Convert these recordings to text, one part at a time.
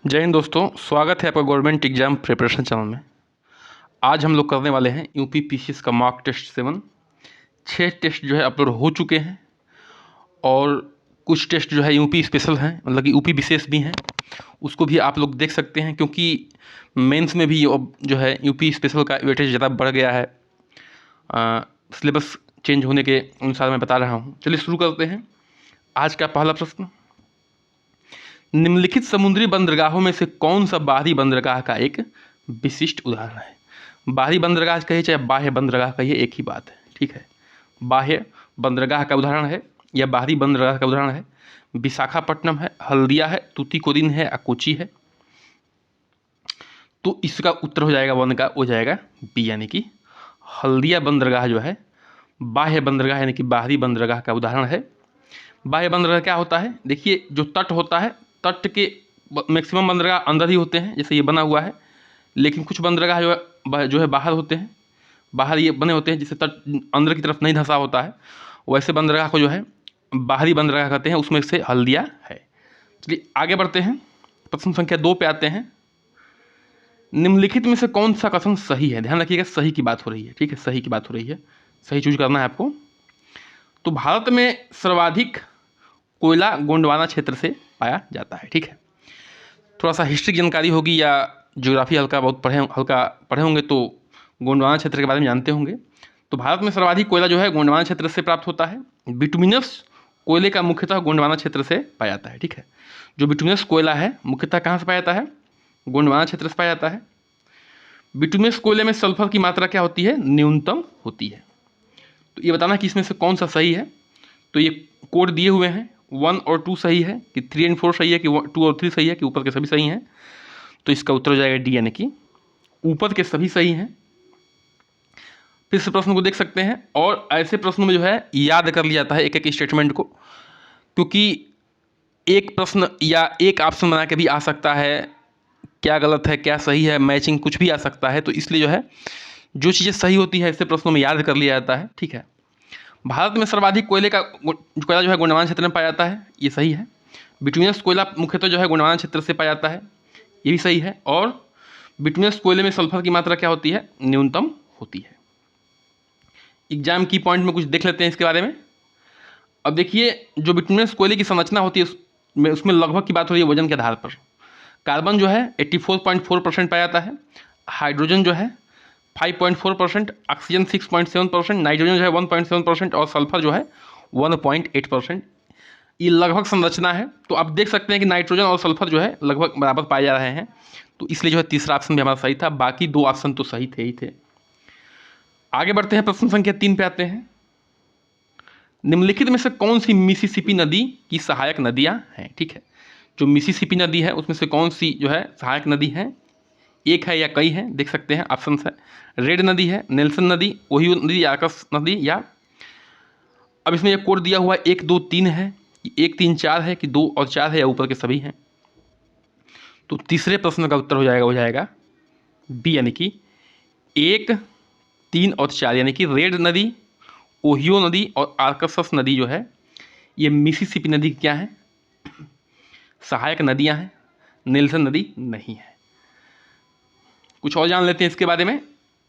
जय हिंद दोस्तों, स्वागत है आपका गवर्नमेंट एग्जाम प्रिपरेशन चैनल में। आज हम लोग करने वाले हैं यूपी पीसीएस का मॉक टेस्ट 7। 6 टेस्ट जो है अपलोड हो चुके हैं और कुछ टेस्ट जो है यूपी स्पेशल हैं, मतलब कि यूपी विशेष भी हैं। उसको भी आप लोग देख सकते हैं क्योंकि मेंस में भी अब जो है यूपी स्पेशल का वेटेज ज़्यादा बढ़ गया है। सिलेबस चेंज होने के अनुसार मैं बता रहा हूँ। चलिए शुरू करते हैं। आज का पहला प्रश्न, निम्नलिखित समुद्री बंदरगाहों में से कौन सा बाहरी बंदरगाह का एक विशिष्ट उदाहरण है? बाहरी बंदरगाह कहिए चाहे बाह्य बंदरगाह कहिए, एक ही बात है, ठीक है। बाह्य बंदरगाह का उदाहरण है या बाहरी बंदरगाह का उदाहरण है विशाखापट्टनम है, हल्दिया है, तूतीकोरिन है, कोची है। तो इसका उत्तर हो जाएगा वन का, हो जाएगा बी, यानी कि हल्दिया बंदरगाह जो है बाह्य बंदरगाह यानी कि बाहरी बंदरगाह का उदाहरण है। बाह्य बंदरगाह क्या होता है? देखिए, जो तट होता है, तट के मैक्सिमम बंदरगाह अंदर ही होते हैं, जैसे ये बना हुआ है। लेकिन कुछ बंदरगाह जो है बाहर होते हैं, बाहर ये बने होते हैं, जिससे तट अंदर की तरफ नहीं धंसा होता है। वैसे बंदरगाह को जो है बाहरी बंदरगाह कहते हैं, उसमें से हल्दिया है। चलिए आगे बढ़ते हैं, प्रश्न संख्या 2 पे आते हैं। निम्नलिखित में से कौन सा कथन सही है? ध्यान रखिएगा, सही की बात हो रही है, ठीक है, सही की बात हो रही है, सही चूज करना है आपको। तो भारत में सर्वाधिक कोयला गोंडवाना क्षेत्र से पाया जाता है, ठीक है। थोड़ा सा हिस्ट्री की जानकारी होगी या ज्योग्राफी हल्का बहुत पढ़े होंगे तो गोंडवाना क्षेत्र के बारे में जानते होंगे। तो भारत में सर्वाधिक कोयला जो है गोंडवाना क्षेत्र से प्राप्त होता है। बिटुमिनस कोयले का मुख्यतः गोंडवाना क्षेत्र से पाया जाता है, ठीक है। जो बिटुमिनस कोयला है मुख्यतः कहाँ से पाया जाता है? गोंडवाना क्षेत्र से पाया जाता है। बिटुमिनस कोयले में सल्फर की मात्रा क्या होती है? न्यूनतम होती है। तो ये बताना कि इसमें से कौन सा सही है। तो ये कोड दिए हुए हैं, 1 और 2 सही है कि 3 और 4 सही है कि 2 और 3 सही है कि ऊपर के सभी सही हैं। तो इसका उत्तर हो जाएगा डी, यानी कि ऊपर के सभी सही हैं। फिर से प्रश्न को देख सकते हैं और ऐसे प्रश्नों में जो है याद कर लिया जाता है एक एक स्टेटमेंट को, क्योंकि एक प्रश्न या एक ऑप्शन बना के भी आ सकता है, क्या गलत है क्या सही है, मैचिंग कुछ भी आ सकता है। तो इसलिए जो है जो चीज़ें सही होती है ऐसे प्रश्नों में याद कर लिया जाता है, ठीक है। भारत में सर्वाधिक कोयला जो है गोंडवाना क्षेत्र में पाया जाता है, ये सही है। बिटुमिनस कोयला मुख्यतः जो है गोंडवाना क्षेत्र से पाया जाता है, ये भी सही है। और बिटुमिनस कोयले में सल्फर की मात्रा क्या होती है? न्यूनतम होती है। एग्जाम की पॉइंट में कुछ देख लेते हैं इसके बारे में। अब देखिए, जो बिटुमिनस कोयले की संरचना होती है उसमें लगभग की बात हो रही है वजन के आधार पर। कार्बन जो है 84.4% पाया जाता है, हाइड्रोजन जो है 5.4%, ऑक्सीजन 6.7%, नाइट्रोजन जो है 1.7% और सल्फर जो है 1.8%। ये लगभग संरचना है। तो आप देख सकते हैं कि नाइट्रोजन और सल्फर जो है लगभग बराबर पाए जा रहे हैं। तो इसलिए जो है तीसरा ऑप्शन भी हमारा सही था, बाकी 2 ऑप्शन तो सही थे ही थे। आगे बढ़ते हैं, प्रश्न संख्या 3 पे आते हैं। निम्नलिखित में से कौन सी मिसिसिपी नदी की सहायक नदियां हैं? ठीक है, जो मिसिसिपी नदी है उसमें से कौन सी जो है सहायक नदी है? एक है या कई हैं? देख सकते हैं ऑप्शन है, रेड नदी है, नेल्सन नदी, ओहियो नदी, आकस नदी, या अब इसमें ये कोड दिया हुआ 1 2 3 है, 1 3 4 है कि 2 और 4 है या ऊपर के सभी हैं। तो तीसरे प्रश्न का उत्तर हो जाएगा बी, यानी कि 1 3 और 4, यानी कि रेड नदी, ओहियो नदी और आर्कसस नदी जो है ये मिसिसिपी नदी क्या है? सहायक नदियां हैं। नेल्सन नदी नहीं है। कुछ और जान लेते हैं इसके बारे में।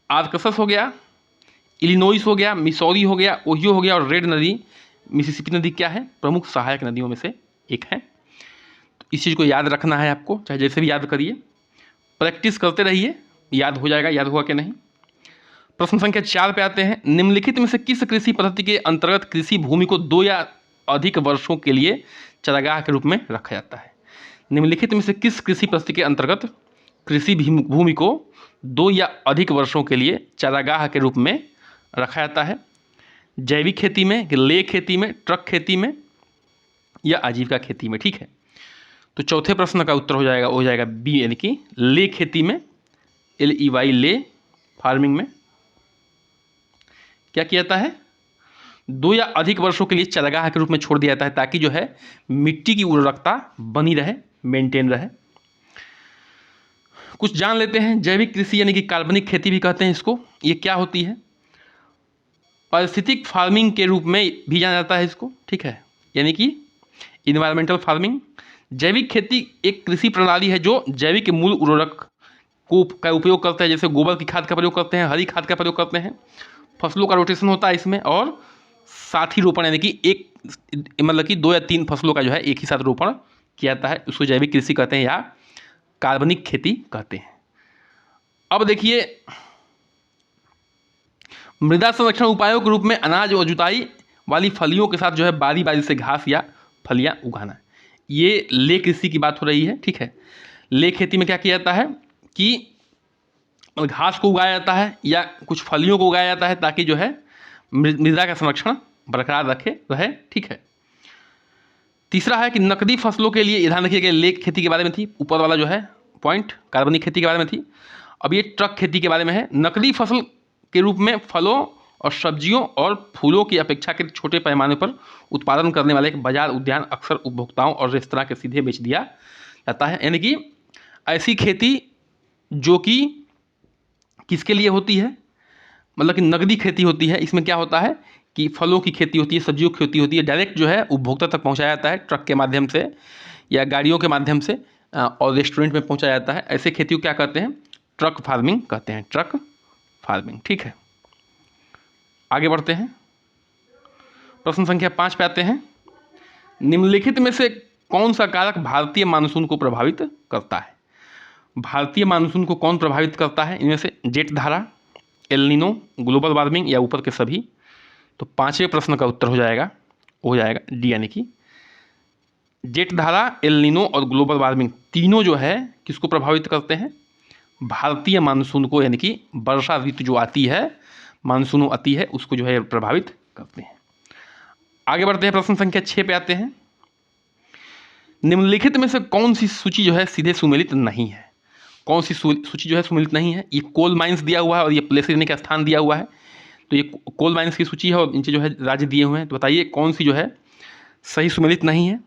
आर्कसस हो गया, इलिनोइस हो गया, मिसौरी हो गया, ओहियो हो गया और रेड नदी मिसिसिपी नदी क्या है? प्रमुख सहायक नदियों में से एक है। तो इस चीज़ को याद रखना है आपको, चाहे जैसे भी याद करिए, प्रैक्टिस करते रहिए, याद हो जाएगा। याद हुआ कि नहीं? प्रश्न संख्या 4 पे आते हैं। निम्नलिखित में से किस कृषि पद्धति के अंतर्गत कृषि भूमि को 2 या अधिक वर्षों के लिए चारागाह के रूप में रखा जाता है? निम्नलिखित में से किस कृषि पद्धति के अंतर्गत कृषि भूमि को 2 या अधिक वर्षों के लिए चारागाह के रूप में रखा जाता है? जैविक खेती में, ले खेती में, ट्रक खेती में या आजीविका खेती में? ठीक है, तो चौथे प्रश्न का उत्तर हो जाएगा बी, यानी कि ले खेती में, LEY, ले फार्मिंग में क्या किया जाता है? 2 या अधिक वर्षों के लिए चारागाह के रूप में छोड़ दिया जाता है, ताकि जो है मिट्टी की उर्वरकता बनी रहे, मेंटेन रहे। कुछ जान लेते हैं। जैविक कृषि यानी कि कार्बनिक खेती भी कहते हैं इसको, ये क्या होती है? पारिस्थितिक फार्मिंग के रूप में भी जाना जाता है इसको, ठीक है, यानी कि इन्वायरमेंटल फार्मिंग, जैविक खेती एक कृषि प्रणाली है जो जैविक मूल उर्वरक का उपयोग करते हैं, जैसे गोबर की खाद का प्रयोग करते हैं, हरी खाद का प्रयोग करते हैं, फसलों का रोटेशन होता है इसमें, और साथ ही रोपण यानी कि एक मतलब कि 2 या 3 फसलों का जो है एक ही साथ रोपण किया जाता है, उसको जैविक कृषि कहते हैं या कार्बनिक खेती कहते हैं। अब देखिए, मृदा संरक्षण उपायों के रूप में अनाज और जुताई वाली फलियों के साथ जो है बारी बारी से घास या फलियां उगाना, ये ले कृषि की बात हो रही है। ठीक है, ले खेती में क्या किया जाता है कि घास को उगाया जाता है या कुछ फलियों को उगाया जाता है ताकि जो है मृदा का संरक्षण बरकरार रहे। ठीक है, तीसरा है कि नकदी फसलों के लिए, ध्यान रखिएगा, ले खेती के बारे में थी, ऊपर वाला जो है पॉइंट कार्बनिक खेती के बारे में थी। अब ये ट्रक खेती के बारे में है। नकदी फसल के रूप में फलों और सब्जियों और फूलों की अपेक्षाकृत छोटे पैमाने पर उत्पादन करने वाले एक बाजार उद्यान अक्सर उपभोक्ताओं और रेस्तरां के सीधे बेच दिया जाता है। यानी कि ऐसी खेती जो कि किसके लिए होती है, मतलब कि नकदी खेती होती है। इसमें क्या होता है कि फलों की खेती होती है, सब्जियों की खेती होती है, डायरेक्ट जो है उपभोक्ता तक पहुंचाया जाता है ट्रक के माध्यम से या गाड़ियों के माध्यम से, और रेस्टोरेंट में पहुंचाया जाता है। ऐसे खेती को क्या कहते हैं, ट्रक फार्मिंग कहते हैं, ट्रक फार्मिंग। ठीक है, आगे बढ़ते हैं, प्रश्न संख्या 5 पे आते हैं। निम्नलिखित में से कौन सा कारक भारतीय मानसून को प्रभावित करता है? भारतीय मानसून को कौन प्रभावित करता है? इनमें से जेट धारा, एल नीनो, ग्लोबल वार्मिंग या ऊपर के सभी? तो 5वें प्रश्न का उत्तर हो जाएगा डी, यानी कि जेट धारा, एल नीनो और ग्लोबल वार्मिंग तीनों जो है किसको प्रभावित करते हैं? भारतीय मानसून को, यानी कि वर्षा ऋतु जो आती है, मानसून आती है, उसको जो है प्रभावित करते हैं। आगे बढ़ते हैं, प्रश्न संख्या 6 पे आते हैं। निम्नलिखित में से कौन सी सूची जो है सीधे सुमेलित नहीं है? कौन सी सूची जो है सुमेलित नहीं है? ये कोल माइंस दिया हुआ है और ये प्लेसेस यानी कि स्थान दिया हुआ है। तो ये कोल माइंस की सूची है और नीचे जो है राज्य दिए हुए हैं। तो बताइए कौन सी जो है सही सुमेलित नहीं है?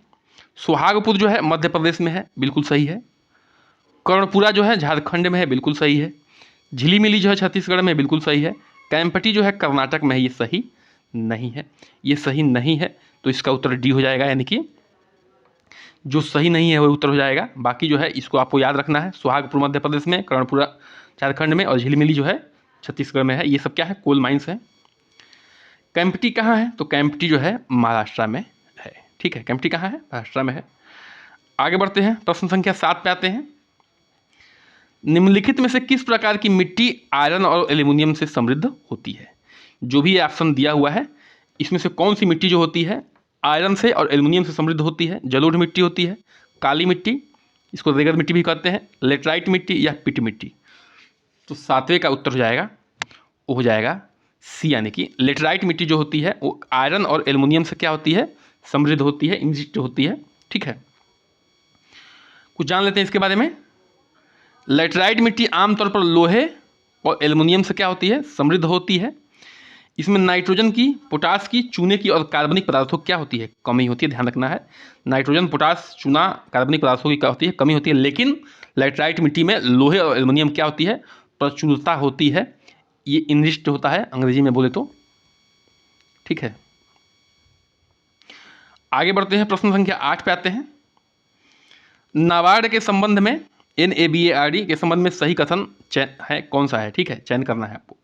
सुहागपुर जो है मध्य प्रदेश में है, बिल्कुल सही है। कर्णपुरा जो है झारखंड में है, बिल्कुल सही है। झिलीमिली जो है छत्तीसगढ़ में, बिल्कुल सही है। कैंपटी जो है कर्नाटक में है, ये सही नहीं है, ये सही नहीं है। तो इसका उत्तर डी हो जाएगा, यानी कि जो सही नहीं है वो उत्तर हो जाएगा। बाकी जो है इसको आपको याद रखना है, सुहागपुर मध्य प्रदेश में, कर्णपुरा झारखंड में और झिलीमिली जो है छत्तीसगढ़ में है। ये सब क्या है, कोल माइंस है। कैंपटी कहाँ है? तो कैंपटी जो है महाराष्ट्र में है। ठीक है, कैंपटी कहाँ है? महाराष्ट्र में है। आगे बढ़ते हैं, प्रश्न संख्या 7 पे आते हैं। निम्नलिखित में से किस प्रकार की मिट्टी आयरन और एल्यूमिनियम से समृद्ध होती है? जो भी ऑप्शन दिया हुआ है, इसमें से कौन सी मिट्टी जो होती है आयरन से और एल्यूमिनियम से समृद्ध होती है? जलोढ़ मिट्टी होती है, काली मिट्टी, इसको रेगड़ मिट्टी भी कहते हैं, लेटराइट मिट्टी या पिट मिट्टी? तो 7वें का उत्तर हो जाएगा, वो हो जाएगा सी, यानी कि लेटराइट मिट्टी जो होती है वो आयरन और एल्यूमिनियम से क्या होती है, समृद्ध होती है, इनरिच्ड होती है। ठीक है, कुछ जान लेते हैं इसके बारे में। लेटराइट मिट्टी आमतौर पर लोहे और एल्युमिनियम से क्या होती है, समृद्ध होती है। इसमें नाइट्रोजन की, पोटास की, चूने की और कार्बनिक पदार्थों की क्या होती है, कमी होती है। ध्यान रखना है, नाइट्रोजन, पोटास, चूना, कार्बनिक पदार्थों की क्या होती है, कमी होती है। लेकिन लेटराइट मिट्टी में लोहे और एल्युमिनियम क्या होती है, प्रचुरता होती है। ये इनरिच्ड होता है अंग्रेजी में बोले तो। ठीक है, आगे बढ़ते हैं, प्रश्न संख्या 8 पे आते हैं। नाबार्ड के संबंध में, NABARD के संबंध में सही कथन चयन है, कौन सा है? ठीक है, चयन करना है आपको,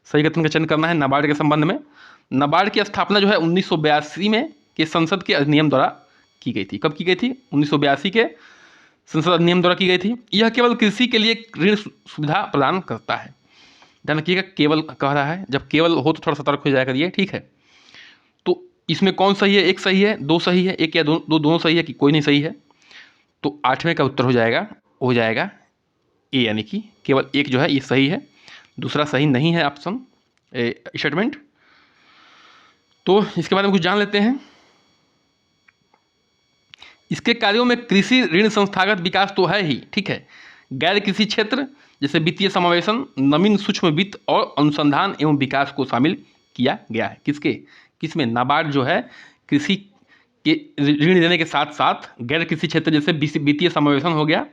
सही कथन का चयन करना है नाबार्ड के संबंध में। नाबार्ड की स्थापना जो है 1982 में के संसद के अधिनियम द्वारा की गई थी। कब की गई थी? 1982 के संसद अधिनियम द्वारा की गई थी। यह केवल कृषि के लिए ऋण सुविधा प्रदान करता है। ध्यान रखिएगा, केवल कह रहा है, जब केवल हो तो थोड़ा सतर्क हो जाया करिए। ठीक है, तो इसमें कौन सही है? एक सही है, दो सही है, एक या दोनों सही है कि कोई नहीं सही है? तो 8वें का उत्तर हो जाएगा ए, यानी कि केवल एक जो है ये सही है, दूसरा सही नहीं है ऑप्शन स्टेटमेंट। तो इसके बारे में कुछ जान लेते हैं। इसके कार्यों में कृषि ऋण संस्थागत विकास तो है ही, ठीक है, गैर कृषि क्षेत्र जैसे वित्तीय समावेशन, नवीन सूक्ष्म वित्त और अनुसंधान एवं विकास को शामिल किया गया है। किसमें? नाबार्ड जो है कृषि के ऋण देने के साथ साथ गैर कृषि क्षेत्र जैसे वित्तीय समावेशन हो गया,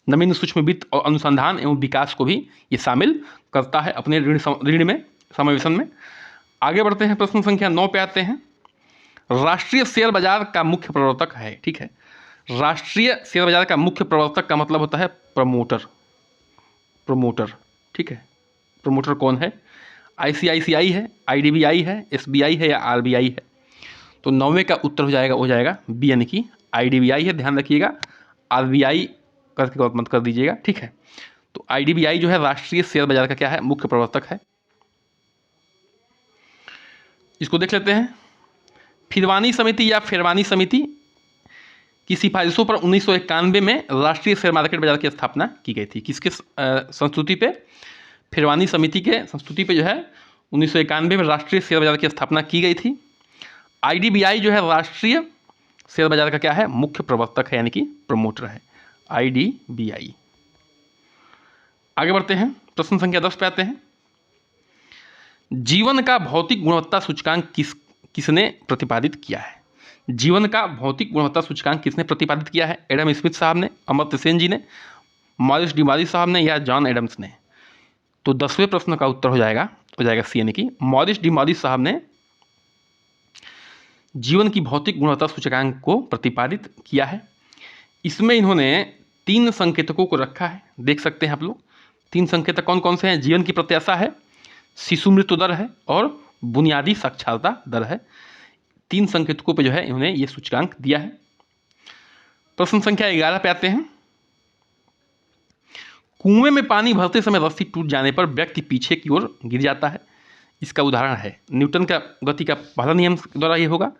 नवीन सूक्ष्म वित्त और अनुसंधान एवं विकास को भी ये शामिल करता है अपने ऋण में, समावेशन में। आगे बढ़ते हैं, प्रश्न संख्या 9 पे आते हैं। राष्ट्रीय शेयर बाजार का मुख्य प्रवर्तक है, ठीक है, राष्ट्रीय शेयर बाजार का मुख्य प्रवर्तक का मतलब होता है प्रमोटर। प्रमोटर, ठीक है। प्रमोटर कौन है? आईसीआईसीआई है, आईडीबीआई है, एसबीआई है या आरबीआई है? तो 9वें का उत्तर हो जाएगा बी, यानी कि आईडीबीआई है। ध्यान रखिएगा, आरबीआई करके मत कर दीजिएगा, ठीक है। तो आईडीबीआई जो है राष्ट्रीय शेयर बाजार का क्या है? मुख्य प्रवर्तक है। इसको देख लेते हैं। फिरवानी समिति या फेरवानी समिति की सिफारिशों पर 1991 में राष्ट्रीय शेयर मार्केट बाजार की स्थापना की गई थी। किसके संस्तुति पे? फिरवानी समिति के संस्तुति पे जो है 1991 में राष्ट्रीय शेयर बाजार की स्थापना की गई थी। आईडीबीआई जो है राष्ट्रीय शेयर बाजार का क्या है? मुख्य प्रवर्तक है, यानी कि प्रमोटर है आईडीबीआई। आगे बढ़ते हैं, प्रश्न संख्या 10 पे आते हैं। जीवन का भौतिक गुणवत्ता सूचकांक किसने प्रतिपादित किया है? जीवन का भौतिक गुणवत्ता सूचकांक किसने प्रतिपादित किया है? एडम स्मिथ साहब ने, अमर्त्य सेन जी ने, मॉरिस डिमारी साहब ने या जॉन एडम्स ने? तो 10वें प्रश्न का उत्तर हो जाएगा सी, यानी कि मॉरिस डिमारी साहब ने जीवन की भौतिक गुणवत्ता सूचकांक को प्रतिपादित किया है। इसमें इन्होंने 3 संकेतकों को रखा है, देख सकते हैं आप लोग। 3 संकेतक कौन कौन से हैं? जीवन की प्रत्याशा है, शिशु मृत्यु दर है और बुनियादी साक्षरता दर है। 3 संकेतकों पे जो है इन्होंने ये सूचकांक दिया है। प्रश्न संख्या 11 पे आते हैं। कुएं में पानी भरते समय रस्सी टूट जाने पर व्यक्ति पीछे की ओर गिर जाता है। इसका उदाहरण है न्यूटन का गति का पहला नियम द्वारा ये होगा,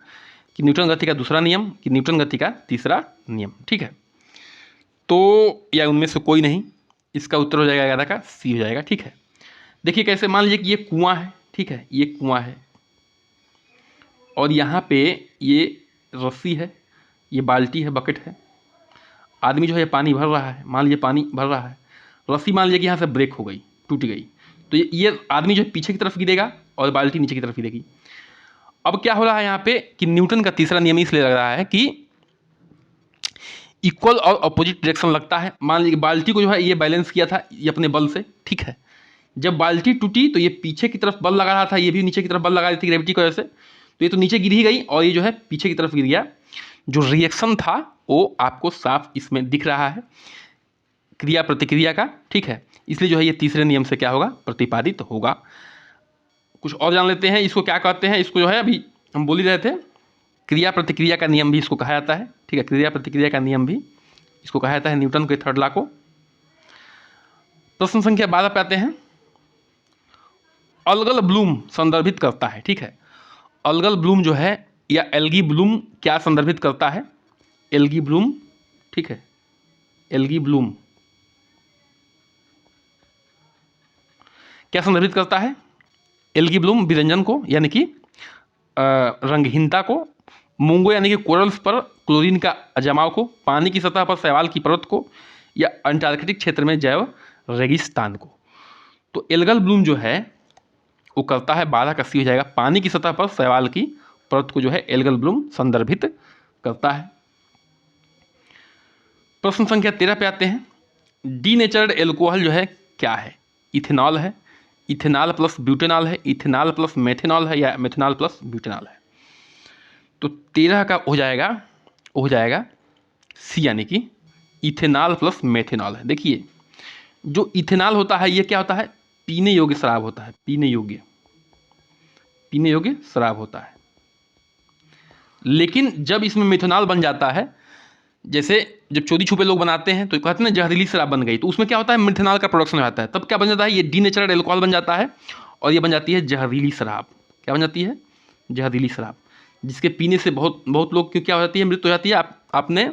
कि न्यूटन गति का दूसरा नियम, कि न्यूटन गति का तीसरा नियम, ठीक है। तो या उनमें से कोई नहीं, इसका उत्तर हो जाएगा 11 का सी हो जाएगा, ठीक है। देखिए कैसे, मान लीजिए कि ये कुआं है, ठीक है, ये कुआं है और यहाँ पे ये रस्सी है, ये बाल्टी है, बकेट है। आदमी जो है पानी भर रहा है, मान लीजिए पानी भर रहा है, रस्सी मान लीजिए कि यहाँ से ब्रेक हो गई, टूट गई, तो ये आदमी जो है पीछे की तरफ गिरेगा और बाल्टी नीचे की तरफ गिरेगी। अब क्या हो रहा है यहाँ पे कि न्यूटन का तीसरा नियम इसलिए लग रहा है कि इक्वल और अपोजिट डायरेक्शन लगता है। मान लीजिए बाल्टी को जो है ये बैलेंस किया था ये अपने बल से, ठीक है। जब बाल्टी टूटी तो ये पीछे की तरफ बल लगा रहा था, ये भी नीचे की तरफ बल लगा रही थी ग्रेविटी की वजह से, तो ये तो नीचे गिर ही गई और ये जो है पीछे की तरफ गिर गया। जो रिएक्शन था वो आपको साफ इसमें दिख रहा है, क्रिया प्रतिक्रिया का, ठीक है। इसलिए जो है ये तीसरे नियम से क्या होगा? प्रतिपादित होगा। कुछ और जान लेते हैं, इसको क्या कहते हैं। इसको जो है अभी हम बोल ही रहे थे, क्रिया प्रतिक्रिया का नियम भी इसको कहा जाता है, ठीक है। क्रिया प्रतिक्रिया का नियम भी इसको कहा जाता है, न्यूटन के थर्ड लॉ को। प्रश्न संख्या 12 पे आते हैं। अलगल ब्लूम संदर्भित करता है, ठीक है। अलगल ब्लूम जो है या एल्गी ब्लूम क्या संदर्भित करता है? एल्गी ब्लूम, ठीक है, एल्गी ब्लूम क्या संदर्भित करता है? एल्गी ब्लूम विरंजन को, यानी कि रंगहीनता को, मूंगों यानी कि कोरल्स पर क्लोरीन का जमाव को, पानी की सतह पर शैवाल की परत को, या अंटार्कटिक क्षेत्र में जैव रेगिस्तान को। तो एल्गल ब्लूम जो है वो करता है, 12 का सी हो जाएगा, पानी की सतह पर शैवाल की परत को जो है एल्गल ब्लूम संदर्भित करता है। प्रश्न संख्या 13 पे आते हैं। डीनेचर्ड एल्कोहल जो है क्या है? इथेनॉल है, इथेनॉल प्लस ब्यूटेनॉल है, इथेनॉल प्लस मेथेनॉल है या मेथेनॉल प्लस ब्यूटेनॉल है? तो 13 का हो जाएगा सी, यानी कि इथेनॉल प्लस मेथेनॉल है। देखिए जो इथेनॉल होता है ये क्या होता है? पीने योग्य शराब होता है, पीने योग्य शराब होता है। लेकिन जब इसमें मेथेनॉल बन जाता है, जैसे जब चोरी छुपे लोग बनाते हैं तो कहते हैं ना जहरीली शराब बन गई, तो उसमें क्या होता है? मेथेनॉल का प्रोडक्शन हो जाता है, तब क्या बन जाता है? ये डीनेचर्ड एल्कोहल बन जाता है और ये बन जाती है जहरीली शराब। क्या बन जाती है? जहरीली शराब, जिसके पीने से बहुत लोग की क्या हो जाती है? मृत्यु हो जाती है। आपने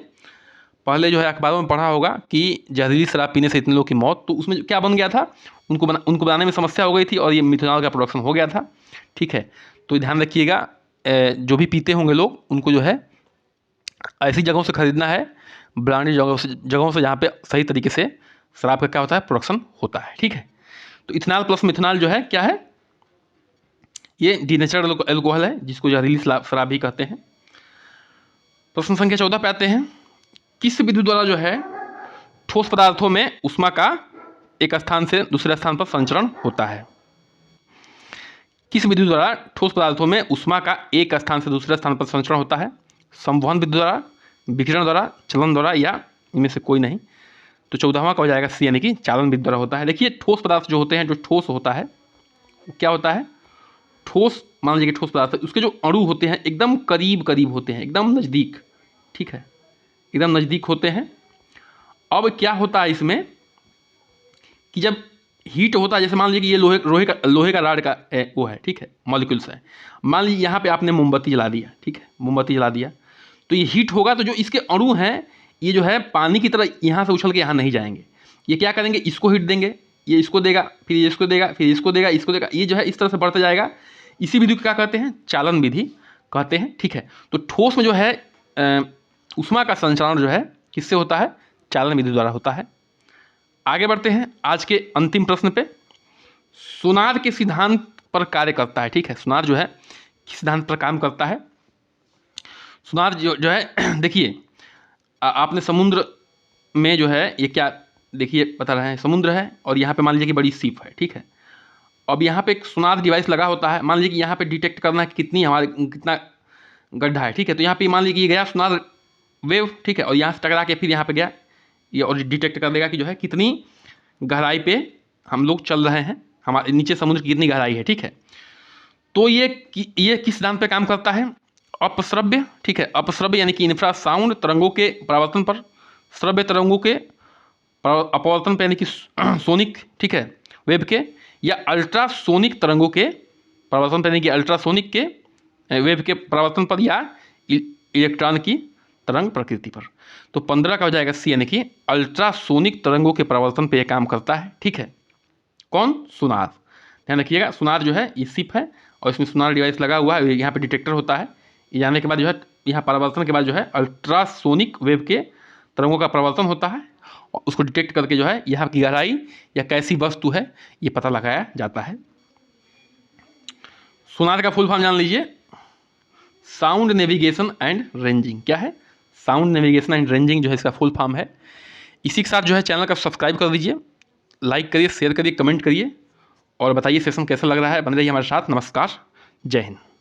पहले जो है अखबारों में पढ़ा होगा कि जहरीली शराब पीने से इतने लोग की मौत, तो उसमें क्या बन गया था? उनको बनाने में समस्या हो गई थी और ये मिथेनॉल का प्रोडक्शन हो गया था, ठीक है। तो ध्यान रखिएगा, जो भी पीते होंगे लोग उनको जो है ऐसी जगहों से खरीदना है, ब्रांडेड जगहों से जहाँ पे सही तरीके से शराब का क्या होता है? प्रोडक्शन होता है, ठीक है। तो इथेनॉल प्लस मिथेनॉल जो है क्या है? ये डीनेचर्ड एल्कोहल है, जिसको जहरीली शराब भी कहते हैं। प्रश्न संख्या 14 पे आते हैं। किस विधि द्वारा जो है ठोस पदार्थों में ऊष्मा का एक स्थान से दूसरे स्थान पर संचरण होता है? किस विधि द्वारा ठोस पदार्थों में ऊष्मा का एक स्थान से दूसरे स्थान पर संचरण होता है? संवहन विधि द्वारा, विकिरण द्वारा, चलन द्वारा, या इनमें से कोई नहीं। तो 14वां का हो जाएगा सी, यानी कि चालन विधि द्वारा होता है। देखिए ठोस पदार्थ जो होते हैं, जो ठोस होता है वो क्या होता है, ठोस मान लीजिए कि ठोस पदार्थ है, उसके जो अणु होते हैं एकदम करीब करीब होते हैं, एकदम नज़दीक, ठीक है, एकदम नज़दीक होते हैं। अब क्या होता है इसमें कि जब हीट होता है, जैसे मान लीजिए कि ये लोहे का राड का वो है, ठीक है, मॉलिक्यूल्स है। मान लीजिए यहाँ पे आपने मोमबत्ती जला दिया, ठीक है, मोमबत्ती जला दिया, तो ये हीट होगा, तो जो इसके अणु हैं ये जो है पानी की तरह यहाँ से उछल के यहाँ नहीं जाएंगे। ये क्या करेंगे, इसको हीट देंगे, ये इसको देगा, फिर ये इसको देगा, फिर इसको देगा, इसको देगा, ये जो है इस तरह से बढ़ता जाएगा। इसी विधि को क्या कहते हैं, चालन विधि कहते हैं, ठीक है। तो ठोस में जो है ऊष्मा का संचरण जो है किससे होता है, चालन विधि द्वारा होता है। आगे बढ़ते हैं आज के अंतिम प्रश्न पे। सुनाद के सिद्धांत पर कार्य करता है, ठीक है, सुनाद जो है किस सिद्धांत पर काम करता है। सुनाद जो है देखिए आपने समुद्र में जो है ये क्या देखिए बता रहे हैं, समुद्र है और यहाँ पे मान लीजिए कि बड़ी सीप है, ठीक है। अब यहाँ पे एक सुनाद डिवाइस लगा होता है, मान लीजिए कि यहाँ पे डिटेक्ट करना है कि कितना गड्ढा है, ठीक है। तो यहाँ पे मान लीजिए कि ये गया सुनाद वेव, ठीक है, और यहाँ से टकरा के फिर यहाँ पे गया ये, और डिटेक्ट कर देगा कि जो है कितनी गहराई पे हम लोग चल रहे हैं, हमारे नीचे समुद्र की कितनी गहराई है, ठीक है। तो ये किस सिद्धांत पे काम करता है, अपश्रव्य, ठीक है, अपश्रव्य यानी कि इंफ्रासाउंड तरंगों के परावर्तन पर, श्रव्य तरंगों के अपवर्तन पे यानी कि सोनिक, ठीक है, वेब के, या अल्ट्रासोनिक तरंगों के परावर्तन पे यानी कि अल्ट्रासोनिक के वेब के परावर्तन पर, या इलेक्ट्रॉन की तरंग प्रकृति पर। तो 15 का हो जाएगा सी, यानी कि अल्ट्रासोनिक तरंगों के परावर्तन पे यह काम करता है, ठीक है। कौन, सुनार। ध्यान रखिएगा सुनार जो है ये सिप है और इसमें सुनार डिवाइस लगा हुआ है, यहाँ पे डिटेक्टर होता है। ये जाने के बाद जो है यहाँ परावर्तन के बाद जो है अल्ट्रासोनिक वेव के तरंगों का परावर्तन होता है और उसको डिटेक्ट करके जो है यहाँ की गहराई या कैसी वस्तु है ये पता लगाया जाता है। सुनार का फुल फॉर्म जान लीजिए, साउंड नेविगेशन एंड रेंजिंग। क्या है, साउंड नेविगेशन एंड रेंजिंग जो है इसका फुल फॉर्म है। इसी के साथ जो है चैनल का सब्सक्राइब कर दीजिए, लाइक करिए, शेयर करिए, कमेंट करिए और बताइए सेशन कैसा लग रहा है। बने रहिए हमारे साथ। नमस्कार, जय हिंद।